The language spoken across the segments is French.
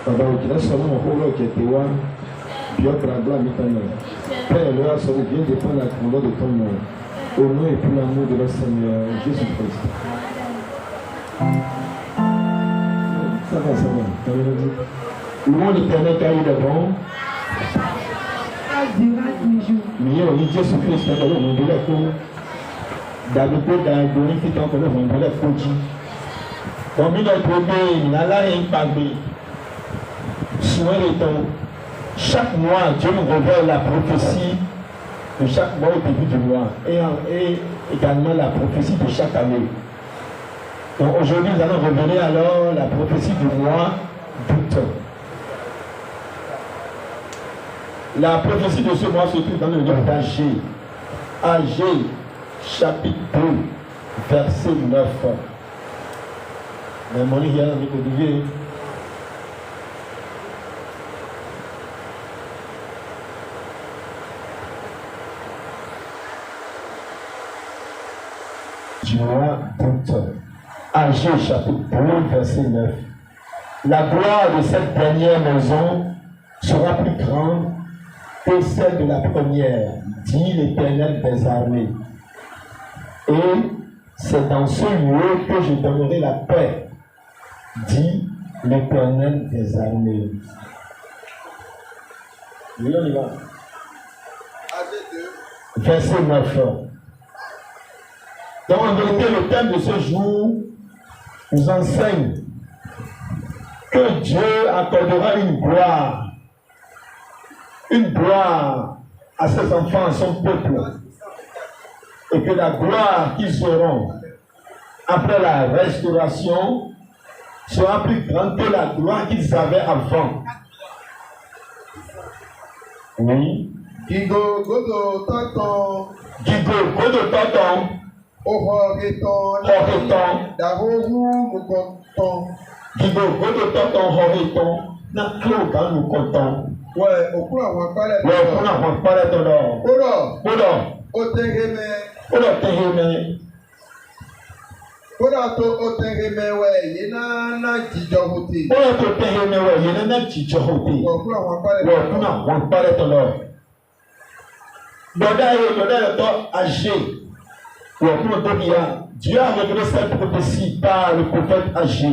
Baba okina sono moholo ketewa biokra bla mitano. Père, le roi vient de prendre la grandeur de ton nom. Au nom et pour l'amour de notre Seigneur Jésus-Christ. Ça va. Louons l'Éternel car il est bon. Mais on dit Jésus-Christ, on veut la cour. D'habitude, dans le bonheur qui t'en connaît, on veut la cour. Comme il a trouvé, il n'a là rien pagé. Souvent les temps, chaque mois, Dieu nous révèle la prophétie de chaque mois au début du mois et également la prophétie de chaque année. Donc aujourd'hui, nous allons revenir alors la prophétie du mois d'août. La prophétie de ce mois se trouve dans le livre d'Agé. Agé, chapitre 2, verset 9. Mais mon livre, vous devez. Du mois d'août. Agé, chapitre 2, verset 9. La gloire de cette dernière maison sera plus grande que celle de la première, dit l'Éternel des armées. Et c'est dans ce lieu que je donnerai la paix, dit l'Éternel des armées. Oui, on y va. Verset 9. Donc en vérité, le thème de ce jour nous enseigne que Dieu accordera une gloire à ses enfants, à son peuple, et que la gloire qu'ils auront après la restauration sera plus grande que la gloire qu'ils avaient avant. Oui. Gigo godo tonton. Horeton. Darohu mukonton. Gigo godo tonton horeton. Na kloga nous comptons. Ouais, au cours avant parler. Ouais, on a parlé de l'or. Odo. Otereme. Otereme ouais, yena na jijohuti. Otereme ouais, yena na jijohuti. Au cours avant parler. Ouais, on a parlé de l'or. Doda le temps âgé. Ouais, pour le Dieu a révélé cette prophétie par le prophète âgé.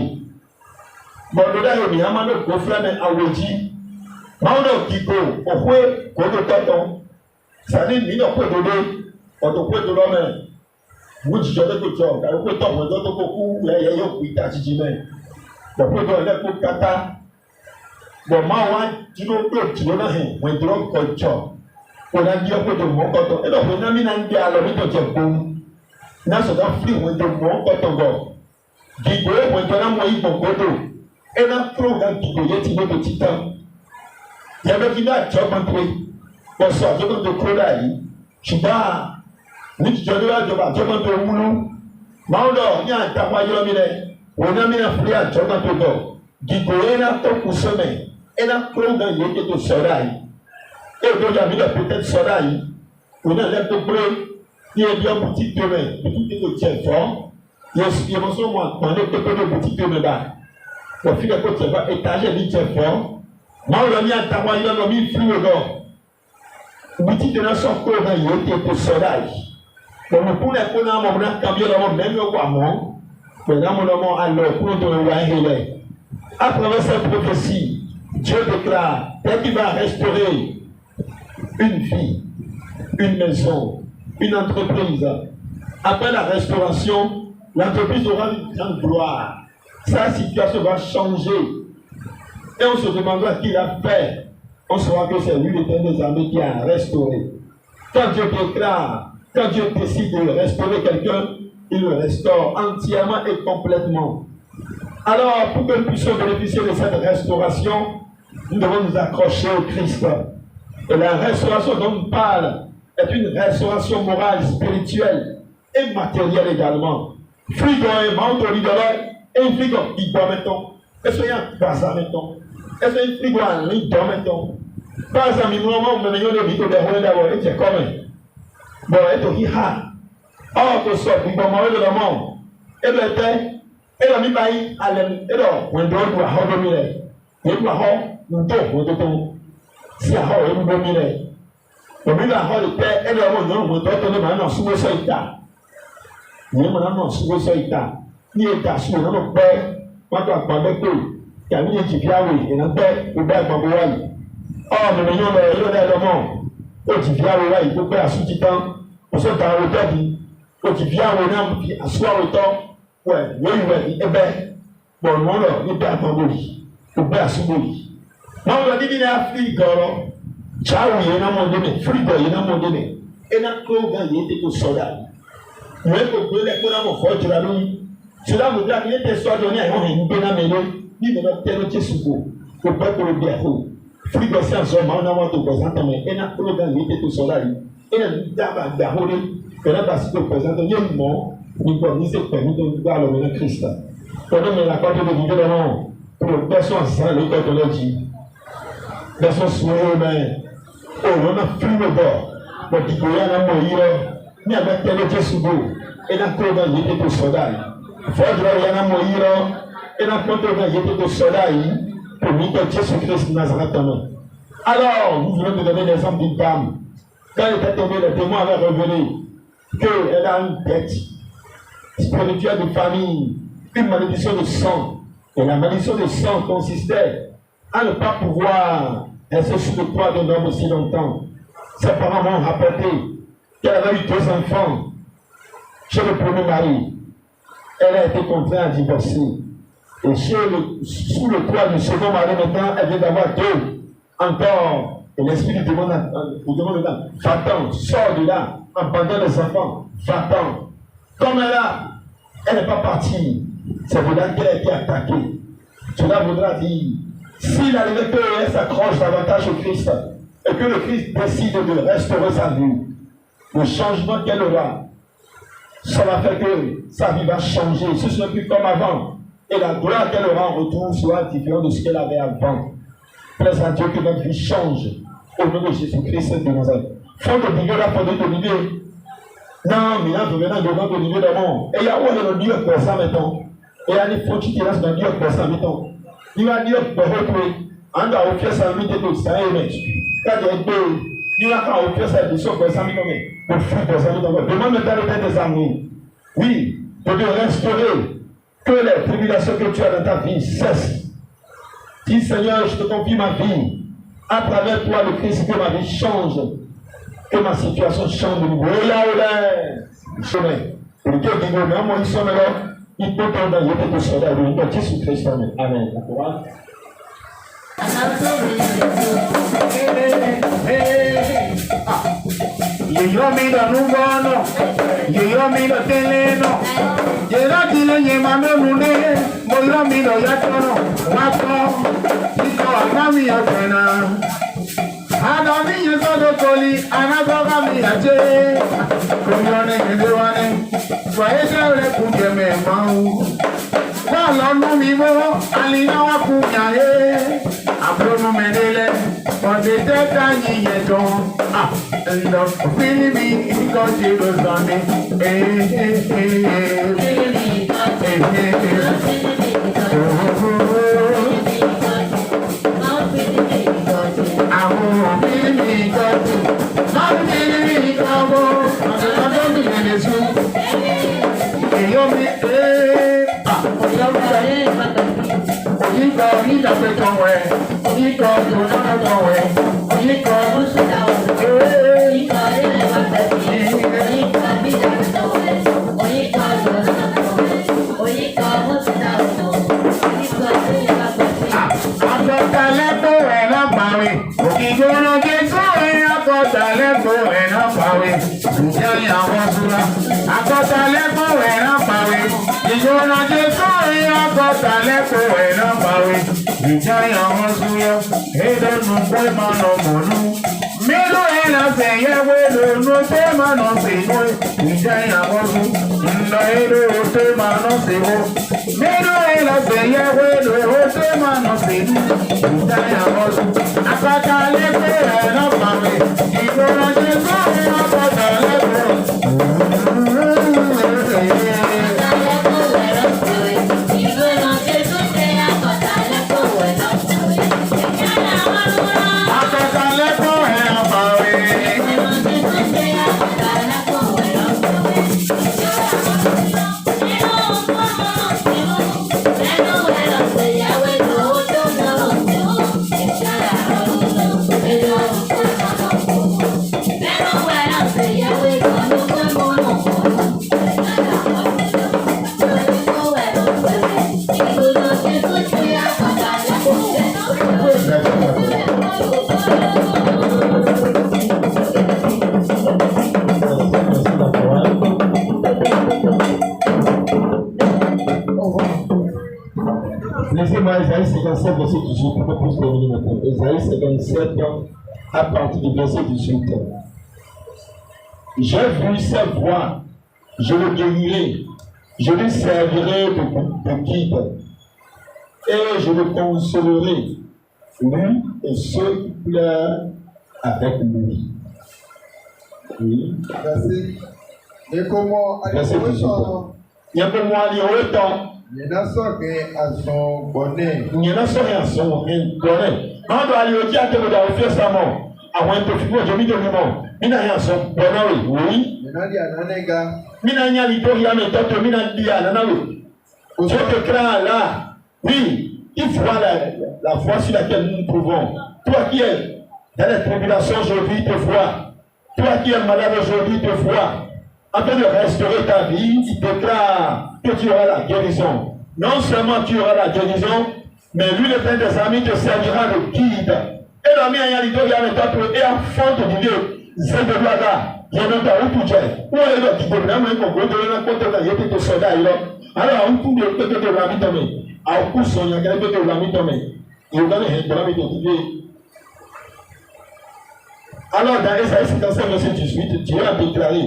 Bon, doda il y a mal au frère mais Awedi. Maudo Kiko, Okwe, Kodo Taton, Sani, Mino Kodo, Otokwe de l'homme, Woody Jode Koto, Koko Tom, Dodo Koku, Yayo, Wita Jijime, the Kodo Lepo Kata, the Mawan, Tino, Tino, when Drop Kocho, when I give up the Mokoto, and when I mean I'm the Alamito Japon, Naso don't flee when the Mokoto go. Gigo, when Tonamo Kodo, and I'm thrown down to the Yeti Titan. Il y avait qui n'a pas compris. Bon, ça, je vais te croire. Je suis là. Ni tu dois dire, je vais te moulou. Maudo, il y a un tabac, il y a un mine. On a mis un frère, je vais te dire. Gigoena, ton coussonnet. Et la croix d'un yété de soleil. Et donc, il y a mis peut-être soleil. On a l'air de bleu. Il y a bien boutique de main. Boutique de tiers fort. Il y a mon son, moi, on est de boutique de main. Pour finir, quand tu vas étager, il tiers fort. Maudo ni atawa ilo no mi flu go. Boutique de nation ko na yote to soleil. Bon nous pour les kona mo na cambier le même quoi mon. Mais là mon alors pour ton wahele. À travers cette prophétie, Dieu déclare qu'il va restaurer une vie, une maison, une entreprise. Après la restauration, l'entreprise aura une grande gloire. Sa situation va changer. Et on se demandera qui l'a fait. On saura que c'est lui, l'Éternel des armées, qui a restauré. Quand Dieu déclare, quand Dieu décide de restaurer quelqu'un, il le restaure entièrement et complètement. Alors, pour que nous puissions bénéficier de cette restauration, nous devons nous accrocher au Christ. Et la restauration dont on parle est une restauration morale, spirituelle et matérielle également. Frigo et manteau et un frigo qui doit maintenant. Est-ce qu'il y a un bazar maintenant? Est-ce qu'il y a un frigo en ligne maintenant? Pas un minimum, on me dit que le de d'abord, et c'est comme. Bon, et tout qui a. Or, que ça, il va mourir de la mort. Et le thé, et la mi bail, et donc, on doit avoir le mille. èyí àhọ́ ntọ́ òkòtò sí àhọ́ èyí bomi rẹ̀ òbí náà àhọ́ lè pẹ́ ẹni ọmọ ìyọ́n òun tó tó ní màá náà súnmọ́ sọ ìta ìyẹn màá náà súnmọ́ sọ ìta ní ìta súnmọ́ náà pẹ́ wọ́n tó àpá mẹ́tò tàbí ní jìbí àwẹ̀ ìná pẹ́ gbogbo àgbàgbọ́ wáyé ọmọ mi yóò lọ yóò dá lọ́mọ́ ó jìbí àwẹ̀ wáyé gbogbo àsúnjì tán ó sọ̀tà àwẹ̀ jáde ó jìbí àwẹ̀ náà fi àsú àwẹ̀ tán wẹ̀ lóyún wẹ̀ ní ẹbẹ̀ bọ̀ọ̀nù ọ̀rọ̀ níbi àgbàgbọ́ yìí gbogbo àsúnjì yìí wọ́n lọ níbi náà fi gọ̀ọ̀rọ̀ chawu yẹn náà mọ̀ ndéne fúrìbọ̀ yẹn náà mọ̀ ndéne ẹ̀ná kúrò gan yẹn tètè sọ̀dà wọ́n kò gbé lẹ́kọ́ náà mọ̀ fọ́ jura lóyún sọdá mo bí a yẹn tẹ sọ́dọ̀ ní àyẹ̀wò yẹn gbé náà mẹ́lẹ́ ní ìmọ̀lá tẹ́lẹ̀ jésù kò kò bẹ́ kúrò bí ẹ̀kọ́ fúrìbọ̀ sí àǹsọ̀ máa náà wọ́n tó pẹ̀sẹ̀ntàn mẹ́ ẹ̀ná kúrò gan yẹn tètè sọ̀dà yìí ẹ̀ná dábàá gbà hóre ẹ̀ná bá sí tó pẹ̀sẹ̀ntàn yẹn mọ̀ nígbà ní sẹ́ pẹ̀lú tó gbà lọ mẹ́lẹ́ kírísítà tọ́dọ̀ mẹ́lẹ́ akọ́tọ́ tó gbé lọ́wọ́ kúrò bẹ́sọ̀ àṣà ló tọ́ tọ́lọ́jì bẹ́sọ̀ sùúrù mẹ́ẹ̀ òun náà fílmù bọ̀ bọ̀dì ìgbòyà náà mọ̀ yí lọ ní abẹ́tẹ́lẹ́ jésù bò ẹ̀ná kúrò gan yẹn tètè sọ̀dà yìí fọ́ọ̀dùrọ̀ yẹn náà mọ̀ yí lọ ẹ̀ná kúrò gan yẹn tètè sọ̀dà yìí pour nous que Jésus Christ Nazareth. Alors, vous venez de donner l'exemple d'une dame. Quand elle était tombée, le témoin avait révélé qu'elle a une dette spirituelle de famille, une malédiction de sang. Et la malédiction de sang consistait à ne pas pouvoir rester sous le toit d'un homme aussi longtemps. Ses parents m'ont rapporté qu'elle avait eu 2 enfants chez le premier mari. Elle a été contrainte à divorcer. Et sous le toit du second mari maintenant, elle vient d'avoir 2 encore. Et l'esprit lui demande maintenant, va-t'en, sors de là, abandonne les enfants, va-t'en. Comme elle n'est pas partie, c'est de là qu'elle a été attaquée. Cela voudra dire, s'il arrivait qu'elle s'accroche davantage au Christ, et que le Christ décide de restaurer sa vie, le changement qu'elle aura, ça va faire que sa vie va changer, ce ne sera plus comme avant. Et la gloire qu'elle aura en retour sera différente de ce qu'elle avait avant. Plaise à Dieu que notre vie change au nom de Jésus-Christ de Nazareth. Faut que Dieu l'a fondé de l'idée. Non, mais là, je viens de voir de l'idée d'abord. Et il y a où est le Dieu pour ça maintenant? Et il y a des fautes qui restent dans Dieu pour ça maintenant. Il va dire pour retrouver. On doit offrir sa vie de tout ça. Quand il y a deux, il va offrir sa vie pour ça maintenant. Pour fuir pour ça maintenant. Demande de t'arrêter des amis. Oui, pour te restaurer. Que les tribulations que tu as dans ta vie cessent. Dis Seigneur, je te confie ma vie. À travers toi, le Christ, que ma vie change. Que ma situation change de nouveau. Chemin. Et le Dieu dit, mais moi, il sonne là. Il peut t'en donner quelque chose à lui. Jésus Christ, amen. Amen. D'accord? Yo miro nubono, yo miro teleno, llega tile nyema nune, moyo miro yatono, wako, iko agami yatena. Agami yesodo koli, anagoga mi yache, kunyone ngewane, kwa ule kungeme mau. Kwa lonu mimo, alina wa kunyaye, abrono medele, kwa deteka nyiyeton. And the feeling me because you was on me. Laissez-moi Isaïe 57, verset 18, pour que plus terminer maintenant. Isaïe 57, à partir du verset 18. J'ai vu sa voix, je le guérirai, je lui servirai de guide, et je le consolerai, lui et ceux qui pleurent avec lui. Oui. Verset. Et comment Verset 18. Il y a pour moi, il y a autant. Il y en a ça qui a son bonnet. Il y en a ça qui a son bonnet. On doit aller au diable de la faire sa mort. Avant de faire je mis de l'humour. Il n'a rien son bonnet, oui. Il y en a dit à Nanega. Il n'y a rien de tout, il n'a dit à Nanawe. Je te crains là. Oui, il faut la voie sur laquelle nous nous trouvons. Toi qui es dans les tribulations aujourd'hui, te vois. Toi qui es malade aujourd'hui, te vois. En train de restaurer ta vie, il déclare que tu auras la guérison. Non seulement tu auras la guérison, mais lui, le Père des amis, te servira de guide. Et l'ami a dit, il y a le temps et à fond de Dieu, c'est de blaga. Il y a un temps où tu es. Où est le guide? Même quand vous devez la côté de la de soldat, alors on trouve le côté de la vie tombée. À coup, il y a quelqu'un de la vie tombée. Il y a un vie de alors, dans Esaïe 57, verset 18, Dieu a déclaré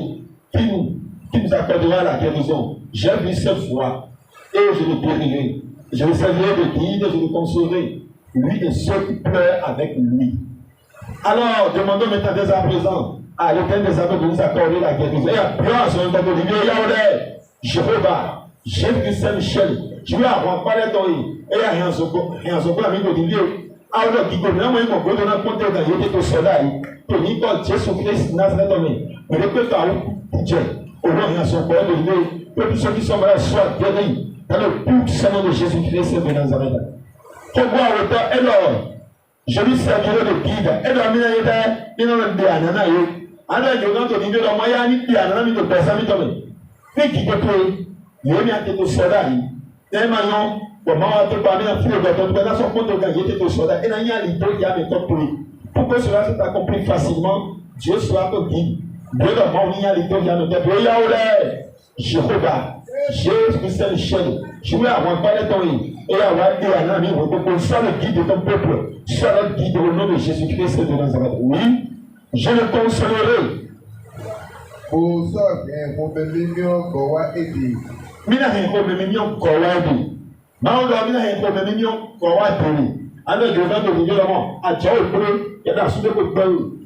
qui nous accordera la guérison. J'ai vu cette foi et je le guérirai. Je le servirai de guide, je le consolerai. Lui et ceux qui pleurent avec lui. Alors, demandons maintenant dès à présent à l'Éternel des armées de nous accorder la guérison. Et à gloire sur notre Olivier, Yahweh, Jéhovah, Jésus Saint-Michel, je vais avoir parlé d'Ori. Et à rien de ami d'Olivier. Alors, qui connaît moi, mon gros, on a compté dans les deux soldats. Tony, quand Jésus-Christ, Nazareth, mais le peuple a eu Dieu. Au nom de son corps de Dieu, que tous ceux qui sont malades soient guéris dans le puissant nom de Jésus-Christ de Nazareth. Pour voir le temps, alors, je lui servirai de guide. Et dans la il n'a pas de anana. Alors, je vais te dire, le moyen de anana, il te pèse à mi-tomé. Mais qui te plaît, il y a un soldat. Et maintenant, comment on te parler en fil de ton père, son compte de gagner tes soldats. Et il y a un litre qui a des top pour lui. Pour que cela soit accompli facilement, Dieu sera ton guide. Dieu va m'envoyer les deux qui ont été payés. Jéhovah, Jésus Saint-Michel, je vais avoir parlé de ton lit. Et avoir dit à un ami, sois le guide de ton peuple, sois le guide au nom de Jésus-Christ de Nazareth. Oui, je le consolerai. Pour ça, il faut me mignon, Kowa et dit. Mina Henko me mignon, Kowa et dit. Maoula, Mina Henko me mignon, Kowa et dit. Alors, je vais te dire, à Dieu, il y a des sous de côté.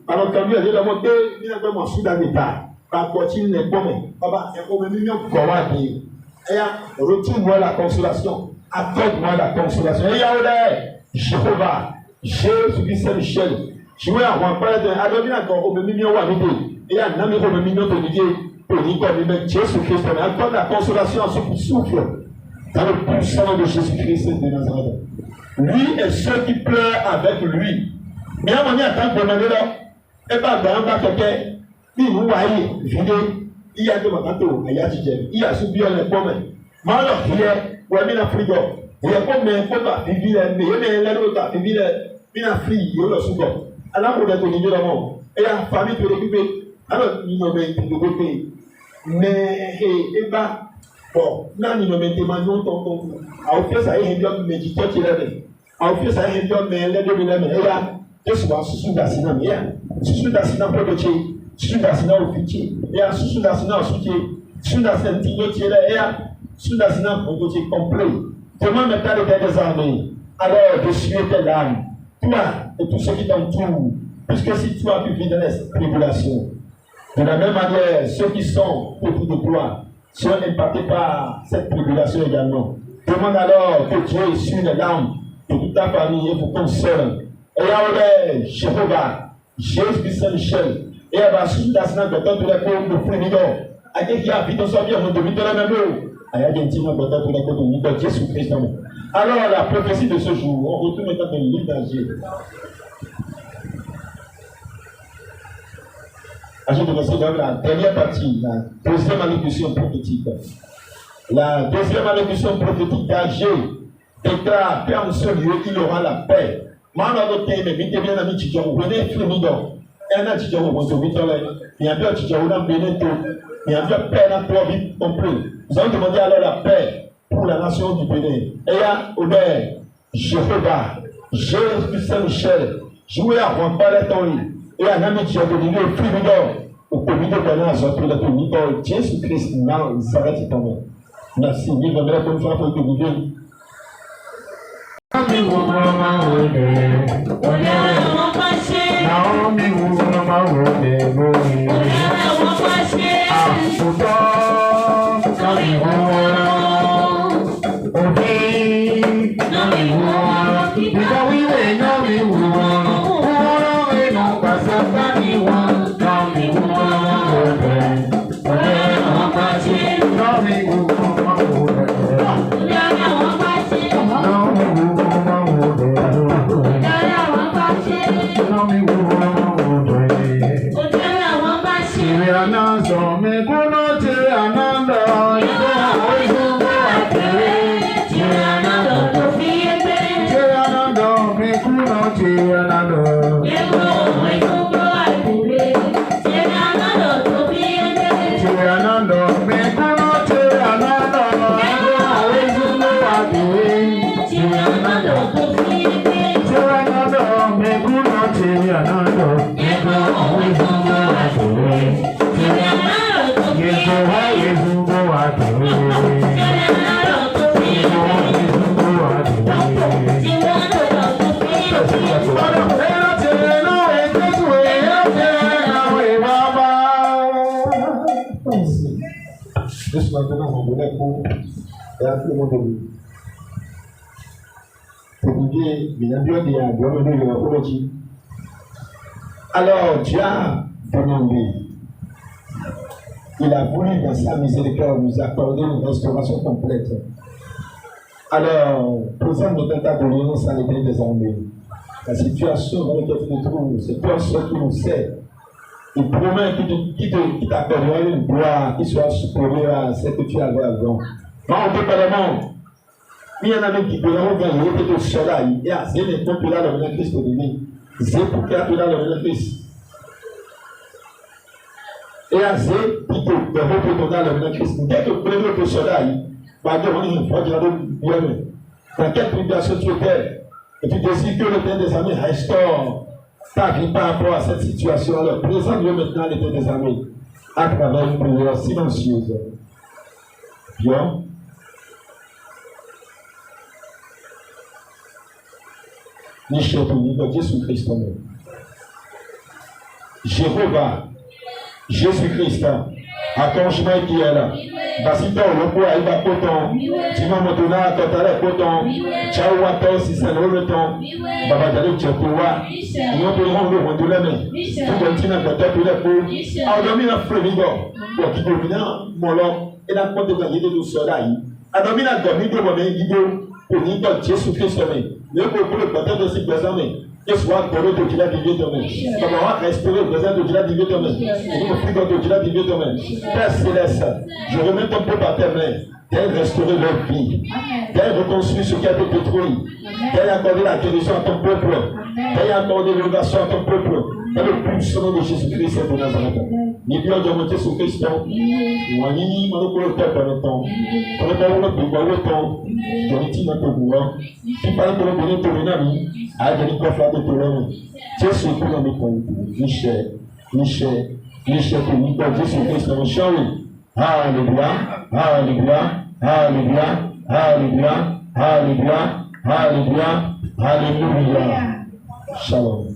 Alors, quand lui a dit, il a vraiment sous d'habitat. Quand il n'est pas bon, papa, il faut me mignon, Kowa et dit. Et retire-moi la consolation. Accorde-moi la consolation. Et Yahweh, Jéhovah, Jésus Saint-Michel, je vais avoir parlé de Adonai encore au milieu de l'idée. Et un ami au milieu de l'idée pour dire comme Jésus-Christ. Accorde la consolation à ceux qui souffrent dans le puissant nom de Jésus-Christ de Nazareth. Lui et ceux qui pleurent avec lui. Mais à un moment, tant que demander là, et pas dans quelqu'un, il nous voit vidé, il y a des matins, il y a subi les pommes. Malheur qui est, ou bien la frigo. Il y a pas de pas vivre, mais il y a des autres qui vivent, il y a fille, il y a le sucre. Alors, on est au niveau de la mort. Et la famille peut l'occuper. Alors, il nous met de côté. Mais, et bah, bon, là, il nous met des manions, tonton. À offrir ça, il y a un médicament qui l'avait. À offrir ça, il y a un médicament qui l'avait. Et là, je suis sous d'accident, mais sous d'accident pour le tuer, sous d'accident au futur. Et à sous d'accident au soutien, sous d'accident qui est là, et à sous l'accident pour le tuer complet. Demande maintenant le Père des armées. Alors, de suivre tes larmes. Toi et tous ceux qui t'entourent. Puisque si toi tu vis dans les tribulations, de la même manière, ceux qui sont autour de toi sont impactés par cette tribulation également. Demande alors que Dieu essuie les larmes de toute ta famille et vous console. Et Yahweh, Jéhovah, Jésus Saint-Michel, et à la suite d'accident de temps de la côte de Frémidor, à qui a vu dans son vie, on devait de la même eau. Jésus-Christ. Alors, la prophétie de ce jour, on retourne maintenant dans le livre d'Agé. Agé de la dernière partie, la deuxième allocution prophétique. La deuxième allocution prophétique d'Agé déclare qu'en ce lieu, il aura la paix. Mana do tem me bite bien na mi chicho wo ne firi mi do. Ena chicho wo so mi tole. Mi abia chicho wo na beneto. Mi abia paix na toi vie compris. Nous allons demander alors la paix pour la nation du Bénin. Et là, Aubert, Jéhovah, Jésus Saint-Michel, jouer à rempart les temps. Et à Nami Dieu de l'île au firi do. Au comité de la zone de la communauté Jésus-Christ now s'arrête ton. Merci. Ni va mettre une fois pour que vous veniez. Naomi Maintenant, on voulait pour le monde de lui. Pour dire, alors, Dieu a demandé, il a voulu dans sa miséricorde nous accorder une restauration complète. Alors, présent de l'état de l'urgence à l'église des armées, la situation dans laquelle tu te trouves, c'est toi seul qui nous sait. Il promet qu'il t'accordera une gloire qui soit supérieure à celle que tu avais avant. Non, on peut pas le monde. Il y en a même qui peut gagner, il était au soleil. Et à ce moment-là, tu as le même Christ au début. C'est pour que tu as le même Christ. Et à ce moment-là, tu as le même Christ. Dès que tu prends le soleil, par exemple, on dit, tu as le bien. Dans quelle tribulation tu étais, et tu désires que le Père des amis restaure ta vie par rapport à cette situation. Alors, présente-le maintenant l'état des amis à travers une prière silencieuse. Bien. Ni chef ni de Jésus-Christ. Jéhovah, Jésus-Christ, à ton chemin qui est là. Basito, le poids, il va poton. Tu vas me donner à ton talent poton. Ciao, à toi, si c'est le temps. Baba Dalek, tu vois. Nous devons le rendre la main. Tout continue à côté pour les pauvres. Alors, il y a un frémigo. Pour qui domine mon long. Et la porte de gagner de soleil. Alors, il y a un domaine de mon vidéo. Pour dire que Jésus-Christ est né. Le peuple le côté de ces personnes. Que soit pour eux de Dieu divine demain. Comment on va respirer le présent de Dieu divine demain. Et nous frigo de Dieu divine demain. Père Céleste, je remets ton peuple à tes mains. T'as restauré leur vie. T'as reconstruit ce qui a été détruit. T'as accordé la guérison à ton peuple. T'as accordé l'élévation à ton peuple. Dans le puissant nom de Jésus-Christ et de Nazareth. Ni bien de monter sur Christ. Ni pour le peuple en temps. Pour le peuple de le temps. Je me dis notre pouvoir. Si par exemple, on est ton ami, à dire quoi faire de ton ami. Jésus pour la méthode. Michel, pour nous, Jésus-Christ, mon cher. Alléluia, Alléluia, Alléluia, Alléluia, Alléluia, Alléluia, Alléluia. Shalom.